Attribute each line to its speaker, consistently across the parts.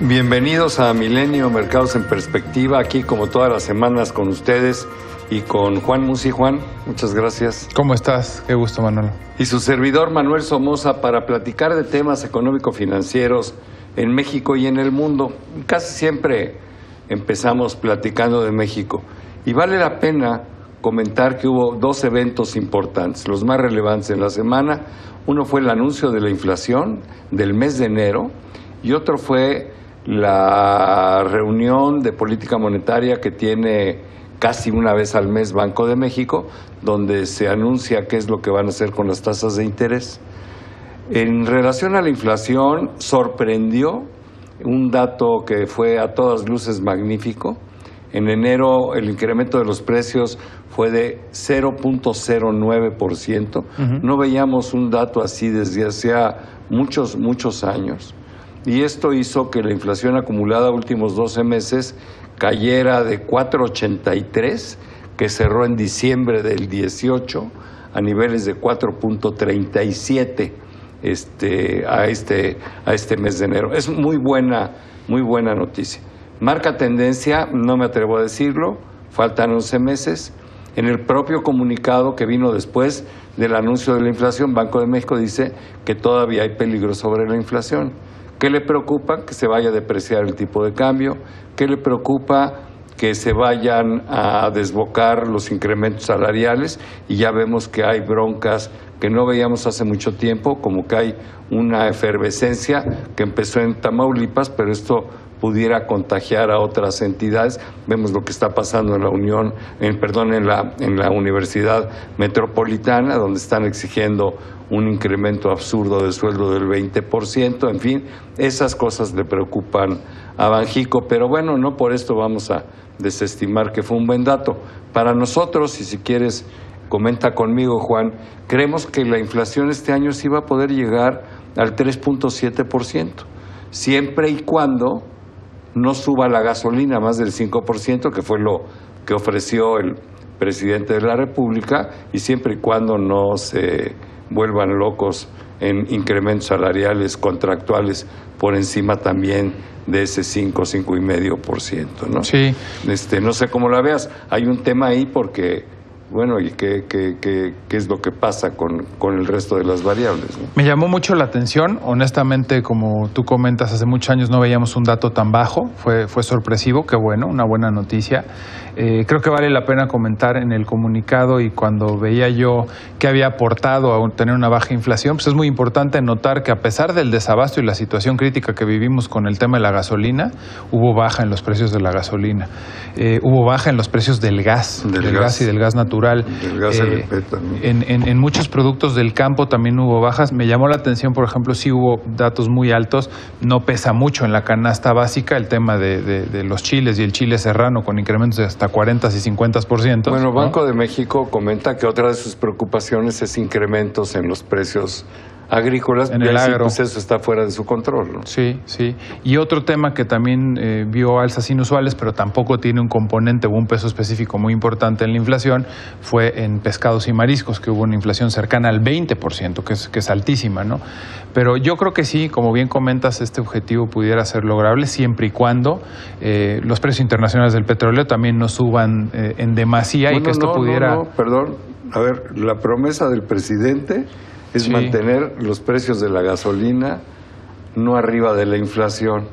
Speaker 1: Bienvenidos a Milenio Mercados en Perspectiva, aquí como todas las semanas con ustedes y con Juan Musi. Juan, muchas gracias.
Speaker 2: ¿Cómo estás? Qué gusto, Manolo.
Speaker 1: Y su servidor Manuel Somoza para platicar de temas económico-financieros en México y en el mundo. Casi siempre empezamos platicando de México y vale la pena comentar que hubo dos eventos importantes, los más relevantes en la semana. Uno fue el anuncio de la inflación del mes de enero y otro fue la reunión de política monetaria que tiene casi una vez al mes Banco de México, donde se anuncia qué es lo que van a hacer con las tasas de interés. En relación a la inflación, sorprendió un dato que fue a todas luces magnífico. En enero el incremento de los precios fue de 0.09%. No veíamos un dato así desde hacía muchos años. Y esto hizo que la inflación acumulada últimos 12 meses cayera de 4.83, que cerró en diciembre del 18, a niveles de 4.37 a este mes de enero. Es muy buena noticia. Marca tendencia, no me atrevo a decirlo, faltan 11 meses. En el propio comunicado que vino después del anuncio de la inflación, Banco de México dice que todavía hay peligro sobre la inflación. ¿Qué le preocupa? Que se vaya a depreciar el tipo de cambio. ¿Qué le preocupa? Que se vayan a desbocar los incrementos salariales, y ya vemos que hay broncas que no veíamos hace mucho tiempo, como que hay una efervescencia que empezó en Tamaulipas, pero esto pudiera contagiar a otras entidades. Vemos lo que está pasando en la en la Universidad Metropolitana, donde están exigiendo un incremento absurdo de sueldo del 20%, en fin, esas cosas le preocupan a Banjico, pero bueno, no por esto vamos a desestimar que fue un buen dato. Para nosotros, y si quieres, comenta conmigo, Juan, creemos que la inflación este año sí va a poder llegar al 3.7%, siempre y cuando no suba la gasolina más del 5%, que fue lo que ofreció el presidente de la República, y siempre y cuando no se vuelvan locos en incrementos salariales contractuales por encima también de ese 5,5%, ¿no?
Speaker 2: Sí.
Speaker 1: No sé cómo la veas. Hay un tema ahí porque, bueno, ¿y qué es lo que pasa con el resto de las variables, ¿no?
Speaker 2: Me llamó mucho la atención. Honestamente, como tú comentas, hace muchos años no veíamos un dato tan bajo. Fue sorpresivo, qué bueno, una buena noticia. Creo que vale la pena comentar en el comunicado, y cuando veía yo qué había aportado a tener una baja inflación, pues es muy importante notar que a pesar del desabasto y la situación crítica que vivimos con el tema de la gasolina, hubo baja en los precios de la gasolina. Hubo baja en los precios del gas, del gas y del gas natural.
Speaker 1: Del gas LP también.
Speaker 2: En muchos productos del campo también hubo bajas. Me llamó la atención, por ejemplo, sí hubo datos muy altos. No pesa mucho en la canasta básica el tema de los chiles y el chile serrano, con incrementos de hasta 40 y 50%.
Speaker 1: Bueno, Banco de México comenta que otra de sus preocupaciones es incrementos en los precios agrícolas,
Speaker 2: en el agro.
Speaker 1: Pues eso está fuera de su control, ¿no?
Speaker 2: Sí, sí. Y otro tema que también vio alzas inusuales, pero tampoco tiene un componente o un peso específico muy importante en la inflación, fue en pescados y mariscos, que hubo una inflación cercana al 20%, que es altísima, ¿no? Pero yo creo que sí, como bien comentas, este objetivo pudiera ser lograble siempre y cuando los precios internacionales del petróleo también no suban en demasía, y que esto pudiera...
Speaker 1: Perdón. A ver, la promesa del presidente es mantener los precios de la gasolina no arriba de la inflación.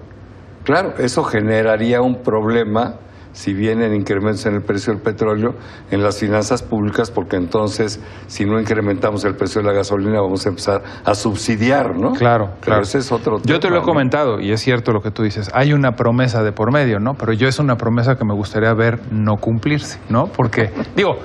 Speaker 1: Claro, eso generaría un problema si vienen incrementos en el precio del petróleo en las finanzas públicas, porque entonces, si no incrementamos el precio de la gasolina, vamos a empezar a subsidiar, ¿no?
Speaker 2: Claro,
Speaker 1: Pero
Speaker 2: claro.
Speaker 1: ese es otro tema.
Speaker 2: Yo te lo he comentado, y es cierto lo que tú dices. Hay una promesa de por medio, ¿no? Pero yo es una promesa que me gustaría ver no cumplirse, ¿no? Porque, digo,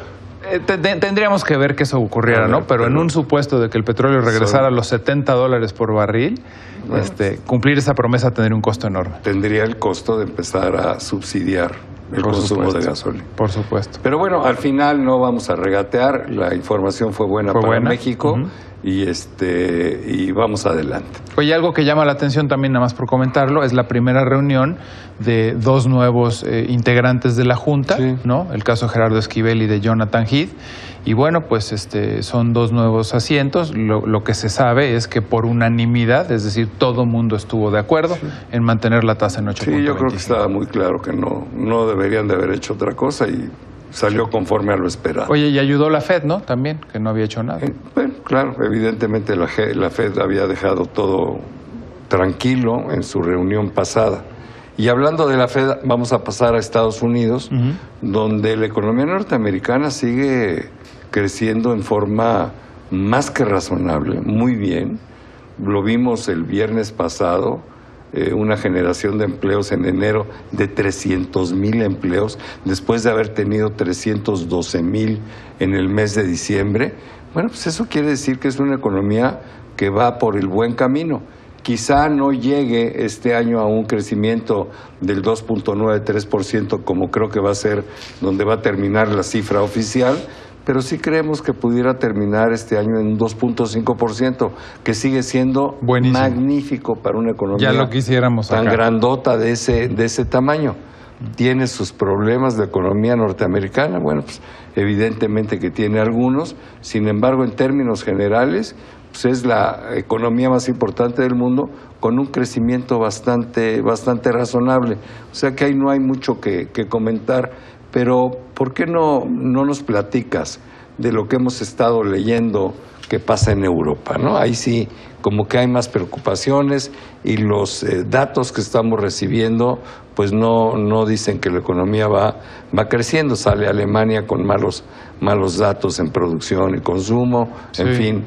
Speaker 2: tendríamos que ver que eso ocurriera, ¿no? Pero en un supuesto de que el petróleo regresara a los $70 por barril, bueno, cumplir esa promesa tendría un costo enorme.
Speaker 1: Tendría el costo de empezar a subsidiar el consumo de gasolina.
Speaker 2: Por supuesto.
Speaker 1: Pero bueno, al final no vamos a regatear. La información fue buena para México. y vamos adelante.
Speaker 2: Oye, algo que llama la atención también, nada más por comentarlo, es la primera reunión de dos nuevos integrantes de la Junta, sí, ¿no? El caso de Gerardo Esquivel y de Jonathan Heath. Y bueno, pues son dos nuevos asientos. Lo que se sabe es que por unanimidad, es decir, todo mundo estuvo de acuerdo, sí, en mantener la tasa en 8.25.
Speaker 1: Sí, yo creo que estaba muy claro que no deberían de haber hecho otra cosa y salió conforme a lo esperado.
Speaker 2: Oye, y ayudó la FED, ¿no? También, que no había hecho nada.
Speaker 1: Bueno, claro, evidentemente la FED había dejado todo tranquilo en su reunión pasada. Y hablando de la FED, vamos a pasar a Estados Unidos, donde la economía norteamericana sigue creciendo en forma más que razonable, muy bien. Lo vimos el viernes pasado, una generación de empleos en enero de 300,000 empleos, después de haber tenido 312,000 en el mes de diciembre. Bueno, pues eso quiere decir que es una economía que va por el buen camino. Quizá no llegue este año a un crecimiento del 2.93%, como creo que va a ser donde va a terminar la cifra oficial, pero sí creemos que pudiera terminar este año en un 2.5%, que sigue siendo buenísimo, magnífico para una economía
Speaker 2: ya lo quisiéramos
Speaker 1: tan
Speaker 2: acá,
Speaker 1: grandota de ese tamaño. Tiene sus problemas de economía norteamericana, bueno, pues evidentemente que tiene algunos, sin embargo, en términos generales, pues es la economía más importante del mundo, con un crecimiento bastante razonable. O sea que ahí no hay mucho que comentar. Pero, ¿por qué no nos platicas de lo que hemos estado leyendo que pasa en Europa, ¿no? Ahí sí, como que hay más preocupaciones y los datos que estamos recibiendo, pues no dicen que la economía va creciendo. Sale Alemania con malos datos en producción y consumo, sí, en fin,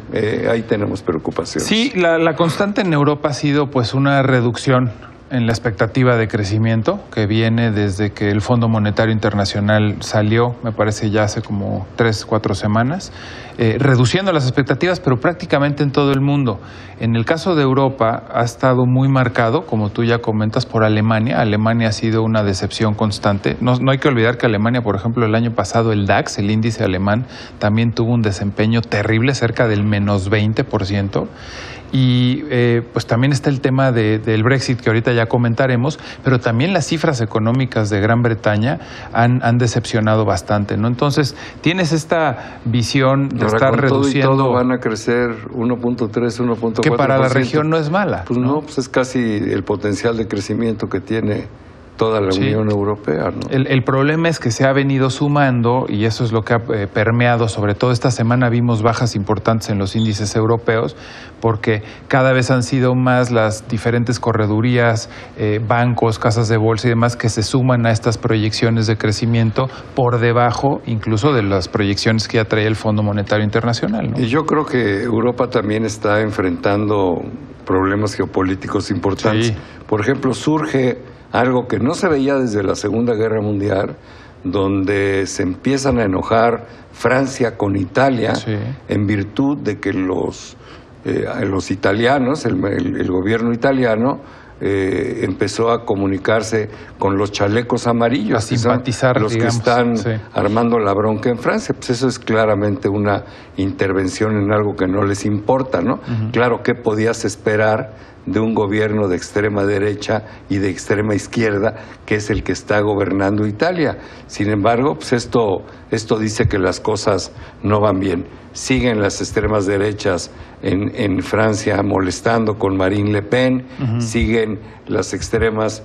Speaker 1: ahí tenemos preocupaciones.
Speaker 2: Sí, la constante en Europa ha sido pues una reducción en la expectativa de crecimiento que viene desde que el Fondo Monetario Internacional salió, me parece ya hace como 3-4 semanas, reduciendo las expectativas, pero prácticamente en todo el mundo. En el caso de Europa ha estado muy marcado, como tú ya comentas, por Alemania. Alemania ha sido una decepción constante. No hay que olvidar que Alemania, por ejemplo, el año pasado el DAX, el índice alemán, también tuvo un desempeño terrible, cerca del menos 20%. Y pues también está el tema del Brexit, que ahorita ya comentaremos, pero también las cifras económicas de Gran Bretaña han decepcionado bastante, ¿no? Entonces, tienes esta visión de estar reduciendo...
Speaker 1: Todo van a crecer 1.3, 1.4%.
Speaker 2: Que para la región no es mala.
Speaker 1: Pues no, pues es casi el potencial de crecimiento que tiene toda la Unión Europea, ¿no?
Speaker 2: El problema es que se ha venido sumando, y eso es lo que ha permeado, sobre todo esta semana vimos bajas importantes en los índices europeos, porque cada vez han sido más las diferentes corredurías, bancos, casas de bolsa y demás que se suman a estas proyecciones de crecimiento por debajo incluso de las proyecciones que ya trae el Fondo Monetario Internacional, ¿no?
Speaker 1: Y yo creo que Europa también está enfrentando problemas geopolíticos importantes. Sí. Por ejemplo, surge algo que no se veía desde la Segunda Guerra Mundial, donde se empiezan a enojar Francia con Italia, sí, en virtud de que los italianos, el gobierno italiano, empezó a comunicarse con los chalecos amarillos,
Speaker 2: a simpatizar,
Speaker 1: los digamos, que están armando la bronca en Francia. Pues eso es claramente una intervención en algo que no les importa, ¿no? Claro, ¿qué podías esperar de un gobierno de extrema derecha y de extrema izquierda, que es el que está gobernando Italia? Sin embargo, pues esto dice que las cosas no van bien. Siguen las extremas derechas en Francia molestando con Marine Le Pen, siguen las extremas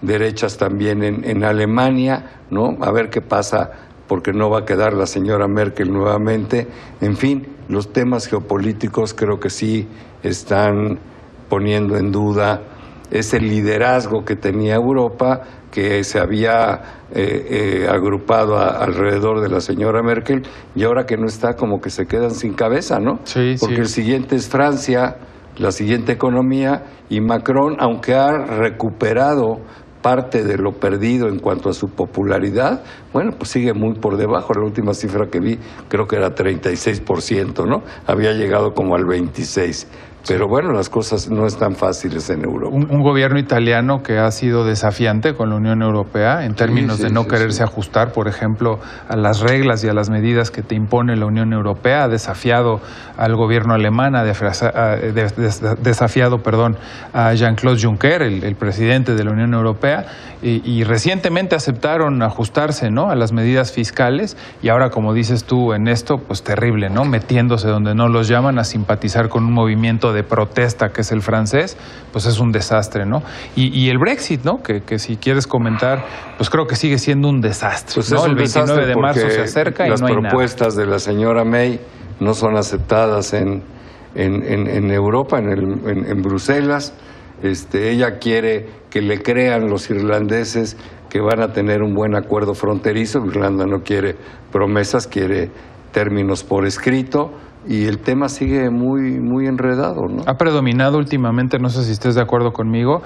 Speaker 1: derechas también en Alemania, ¿no? A ver qué pasa, porque no va a quedar la señora Merkel nuevamente. En fin, los temas geopolíticos creo que sí están poniendo en duda ese liderazgo que tenía Europa, que se había agrupado alrededor de la señora Merkel, y ahora que no está, como que se quedan sin cabeza, ¿no?
Speaker 2: Sí,
Speaker 1: porque el siguiente es Francia, la siguiente economía, y Macron, aunque ha recuperado parte de lo perdido en cuanto a su popularidad, bueno, pues sigue muy por debajo. La última cifra que vi creo que era 36%, ¿no? Había llegado como al 26%. Pero bueno, las cosas no están fáciles en Europa.
Speaker 2: Un gobierno italiano que ha sido desafiante con la Unión Europea en términos de no quererse ajustar, por ejemplo, a las reglas y a las medidas que te impone la Unión Europea. Ha desafiado al gobierno alemán, desafiado a Jean-Claude Juncker, el presidente de la Unión Europea, y recientemente aceptaron ajustarse, ¿no?, a las medidas fiscales, y ahora, como dices tú, en esto, pues terrible, ¿no?, metiéndose donde no los llaman a simpatizar con un movimiento de protesta que es el francés, pues es un desastre, ¿no? Y el Brexit, ¿no?, que si quieres comentar, pues creo que sigue siendo un desastre,
Speaker 1: pues
Speaker 2: ¿no?
Speaker 1: El
Speaker 2: 29 de marzo se acerca y no hay nada.
Speaker 1: Las propuestas de la señora May no son aceptadas en Europa, en Bruselas. Ella quiere que le crean los irlandeses que van a tener un buen acuerdo fronterizo. Irlanda no quiere promesas, quiere términos por escrito, y el tema sigue muy enredado, ¿no?
Speaker 2: Ha predominado últimamente, no sé si estés de acuerdo conmigo,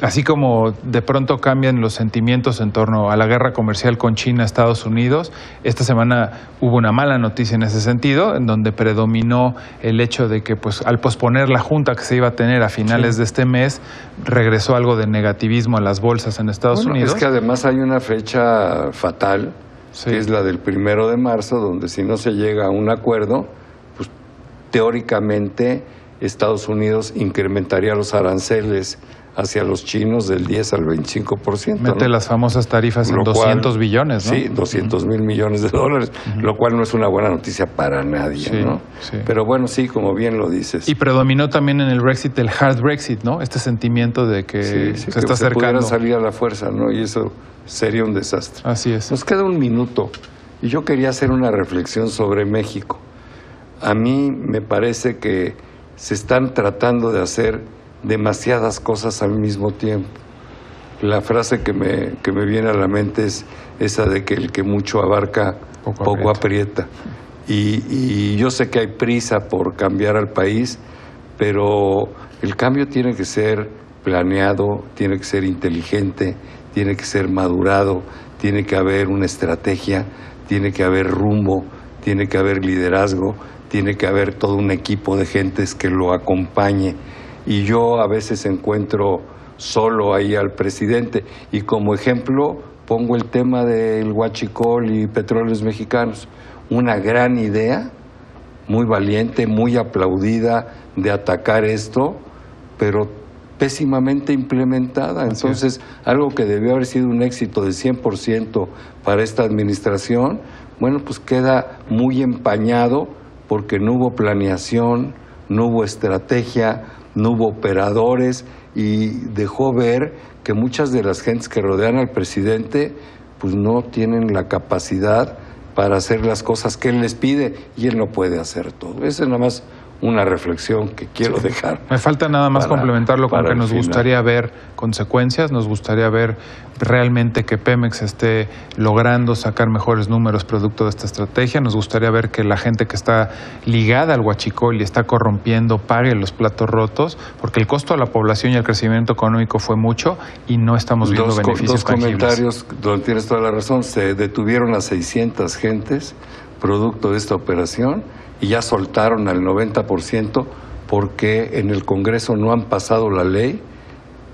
Speaker 2: así como de pronto cambian los sentimientos en torno a la guerra comercial con China, Estados Unidos. Esta semana hubo una mala noticia en ese sentido, en donde predominó el hecho de que, pues, al posponer la junta que se iba a tener a finales de este mes, regresó algo de negativismo a las bolsas en Estados Unidos.
Speaker 1: Es que además hay una fecha fatal, que es la del 1 de marzo, donde si no se llega a un acuerdo, pues teóricamente Estados Unidos incrementaría los aranceles hacia los chinos del 10 al 25%.
Speaker 2: Mete las famosas tarifas en 200 billones, ¿no?
Speaker 1: Sí, 200 mil millones de dólares, lo cual no es una buena noticia para nadie, ¿no? Sí. Pero bueno, sí, como bien lo dices.
Speaker 2: Y predominó también en el Brexit el hard Brexit, ¿no? Este sentimiento de que se está acercando.
Speaker 1: Se salir a la fuerza, ¿no? Y eso sería un desastre.
Speaker 2: Así es.
Speaker 1: Nos queda un minuto y yo quería hacer una reflexión sobre México. A mí me parece que se están tratando de hacer demasiadas cosas al mismo tiempo. La frase que me viene a la mente es esa de que el que mucho abarca, poco aprieta. Y yo sé que hay prisa por cambiar al país, pero el cambio tiene que ser planeado, tiene que ser inteligente, tiene que ser madurado, tiene que haber una estrategia, tiene que haber rumbo, tiene que haber liderazgo, tiene que haber todo un equipo de gentes que lo acompañe. Y yo a veces encuentro solo ahí al presidente. Y como ejemplo pongo el tema del huachicol y Petróleos Mexicanos. Una gran idea, muy valiente, muy aplaudida de atacar esto, pero pésimamente implementada. Entonces, algo que debió haber sido un éxito de 100% para esta administración, bueno, pues queda muy empañado porque no hubo planeación, no hubo estrategia, no hubo operadores, y dejó ver que muchas de las gentes que rodean al presidente pues no tienen la capacidad para hacer las cosas que él les pide, y él no puede hacer todo. Esa es nada más una reflexión que quiero dejar.
Speaker 2: Me falta nada más complementarlo con que nos gustaría ver consecuencias, nos gustaría ver realmente que Pemex esté logrando sacar mejores números producto de esta estrategia, nos gustaría ver que la gente que está ligada al huachicol y está corrompiendo pague los platos rotos, porque el costo a la población y al crecimiento económico fue mucho y no estamos viendo beneficios tangibles.
Speaker 1: Dos comentarios donde tienes toda la razón. Se detuvieron a 600 gentes producto de esta operación, y ya soltaron al 90% porque en el Congreso no han pasado la ley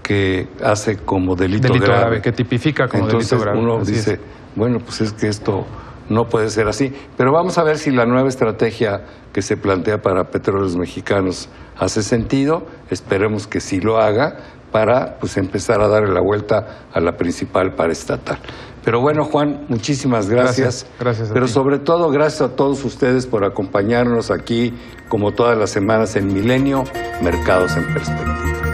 Speaker 1: que hace como delito grave,
Speaker 2: que tipifica como
Speaker 1: delito
Speaker 2: grave.
Speaker 1: Entonces uno dice, bueno, pues es que esto no puede ser así. Pero vamos a ver si la nueva estrategia que se plantea para Petróleos Mexicanos hace sentido. Esperemos que sí lo haga para pues empezar a darle la vuelta a la principal paraestatal. Pero bueno, Juan, muchísimas gracias.
Speaker 2: Gracias
Speaker 1: Pero sobre todo, gracias a todos ustedes por acompañarnos aquí, como todas las semanas, en Milenio, Mercados en Perspectiva.